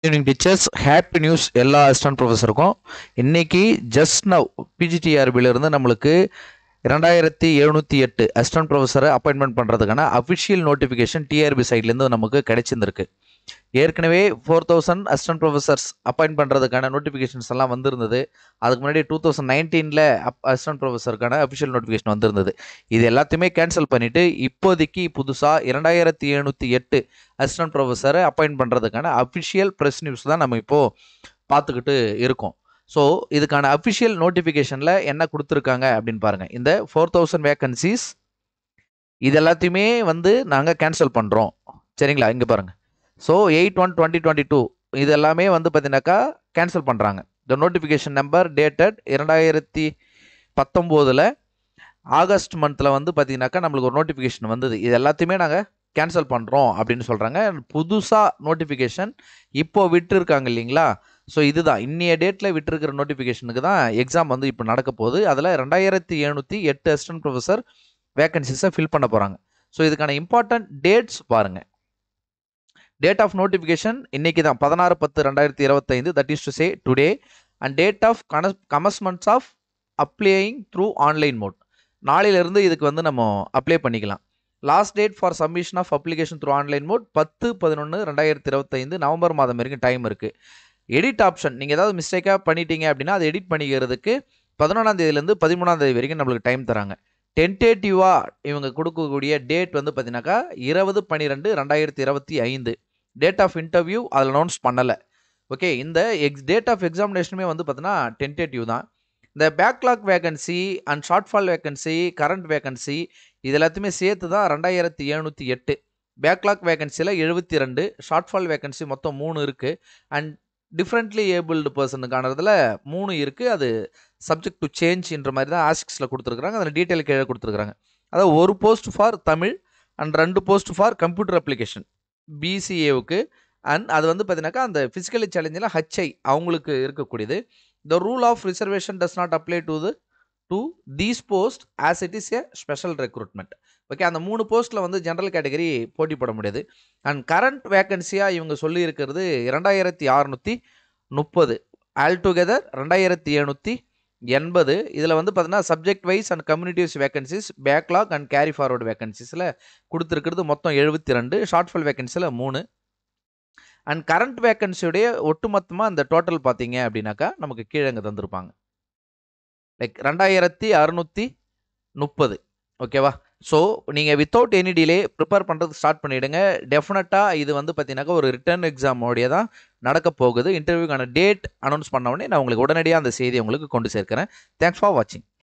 Evening teachers happy news எல்லா assistant ப்ரொஃபஸருக்கும் இன்னைக்கு just now பிஜிடிஆர்பியிலிருந்து நம்மளுக்கு 2708 அசிஸ்டன்ட் ப்ரொஃபஸரை அப்பாயின்மெண்ட் பண்ணுறதுக்கான அஃபிஷியல் நோட்டிஃபிகேஷன் டிஆர்பி சைட்லேருந்து நமக்கு கிடைச்சிருந்திருக்கு. ஏற்கனவே 4000 அசிஸ்டன்ட் ப்ரொஃபஸர்ஸ் அப்பாயின்ட் பண்ணுறதுக்கான நோட்டிஃபிகேஷன்ஸ் எல்லாம் வந்திருந்தது. அதுக்கு முன்னாடி 2019 அசிஸ்டன்ட் ப்ரொஃபஸருக்கான அஃபிஷியல் நோட்டிஃபிகேஷன் வந்திருந்தது. இது எல்லாத்தையுமே கேன்சல் பண்ணிவிட்டு இப்போதைக்கு புதுசாக 2708 அசிஸ்டன்ட் ப்ரொஃபஸரை அப்பாயின்ட் பண்ணுறதுக்கான அஃபிஷியல் ப்ரெஸ் நியூஸ் தான் நம்ம இப்போது பார்த்துக்கிட்டு இருக்கோம். ஸோ இதுக்கான அஃபிஷியல் நோட்டிஃபிகேஷனில் என்ன கொடுத்துருக்காங்க அப்படின்னு பாருங்கள். இந்த 4000 வேக்கன்சிஸ் இது எல்லாத்தையுமே நாங்கள் கேன்சல் பண்ணுறோம். சரிங்களா? இங்கே பாருங்கள். ஸோ 8/1/2022 இது எல்லாமே பார்த்தீங்கன்னாக்கா கேன்சல் பண்ணுறாங்க. The notification number dated 2019 August மந்தில் பார்த்தீங்கன்னாக்கா நம்மளுக்கு ஒரு நோட்டிஃபிகேஷன் வந்தது. இது எல்லாத்தையுமே நாங்கள் கேன்சல் பண்ணுறோம் அப்படின்னு சொல்கிறாங்க. புதுசாக நோட்டிஃபிகேஷன் இப்போ விட்டுருக்காங்க இல்லைங்களா? ஸோ இதுதான் இன்னைய டேட்டில் விட்டுருக்கிற நோட்டிஃபிகேஷனுக்கு தான் எக்ஸாம் இப்போ நடக்க போகுது. அதில் 2708 அசிஸ்டன்ட் ப்ரொஃபஸர் வேக்கன்சிஸை ஃபில் பண்ண போகிறாங்க. ஸோ இதுக்கான இம்பார்ட்டன்ட் டேட்ஸ் பாருங்கள். டேட் ஆஃப் நோட்டிஃபிகேஷன் இன்னைக்கு தான் 16/10/2025, that is to say today. And date of commencements of applying through online mode, நாளையிலேருந்து இதுக்கு நம்ம அப்ளை பண்ணிக்கலாம். Last date for submission of application through online mode 10/11/2025 November மாதம் வரைக்கும் டைம் இருக்குது. எடிட் ஆப்ஷன் நீங்கள் ஏதாவது மிஸ்டேக்காக பண்ணிட்டீங்க அப்படின்னா அதை எடிட் பண்ணிக்கிறதுக்கு 11ஆம் தேதியிலேருந்து 13ஆம் தேதி வரைக்கும் நம்மளுக்கு டைம் தராங்க. டென்டேட்டிவாக இவங்க கொடுக்கக்கூடிய டேட் பார்த்தீங்கன்னாக்கா 20/12/2025. டேட் ஆஃப் இன்டர்வியூ அதில் அனௌன்ஸ் பண்ணலை. ஓகே, இந்த டேட் ஆஃப் எக்ஸாமினேஷனுமே பார்த்தீங்கன்னா டென்டேட்டிவ் தான். இந்த backlog vacancy and shortfall vacancy, current vacancy இது எல்லாத்தையுமே சேர்த்து தான் 2708. பேக்லாக் வேகன்சியில் 72, ஷார்ட்ஃபால் வேகன்சி மொத்தம் 3 இருக்குது. அண்ட் டிஃப்ரெண்ட்லி ஏபிள்டு பர்சனுக்கானதில் 3 இருக்குது. அது சப்ஜெக்ட் டு சேஞ்ச்ன்ற மாதிரி தான் ஆஸ்கிஸில் கொடுத்துருக்குறாங்க. அதில் டீட்டெயில் கீழே கொடுத்துருக்குறாங்க. அதாவது 1 post for Tamil and 2 post for computer application பிசிஏவுக்கு. அண்ட் அது பார்த்தீங்கன்னாக்கா அந்த ஃபிசிக்கலி சேலஞ்சில் ஹச்ஐ அவங்களுக்கு இருக்கக்கூடியது. The rule of reservation does not apply to these post as it is a special recruitment. Okay, அந்த 3 போஸ்ட்டில் ஜென்ரல் கேட்டகரி போட்டி போட முடியாது. அண்ட் கரண்ட் வேக்கன்சியாக இவங்க சொல்லியிருக்கிறது 2630. ஆல்டுகெதர் 2780. இதில் பார்த்தீங்கன்னா subject wise and communities vacancies, backlog and carry forward வேகன்சிஸில் கொடுத்துருக்கிறது மொத்தம் 72, ஷார்ட்ஃபால் வேகன்சியில் 3. அண்ட் கரண்ட் வேக்கன்சியுடைய ஒட்டுமொத்தமாக அந்த டோட்டல் பார்த்தீங்க அப்படின்னாக்கா நமக்கு கீழே இங்கே தந்திருப்பாங்க. லைக் 2630. ஓகேவா? ஸோ நீங்கள் வித்தவுட் எனி டிலே ப்ரிப்பேர் பண்ணுறது ஸ்டார்ட் பண்ணிவிடுங்க. டெஃபினட்டாக இது பார்த்தீங்கன்னாக்கா ஒரு ரிட்டர்ன் எக்ஸாமோடைய தான் நடக்க போகுது. இன்டர்வியூக்கான டேட் அனௌன்ஸ் பண்ண உடனே நான் உங்களுக்கு உடனடியாக அந்த செய்தியை உங்களுக்கு கொண்டு சேர்க்கிறேன். தேங்க்ஸ் ஃபார் வாட்சிங்.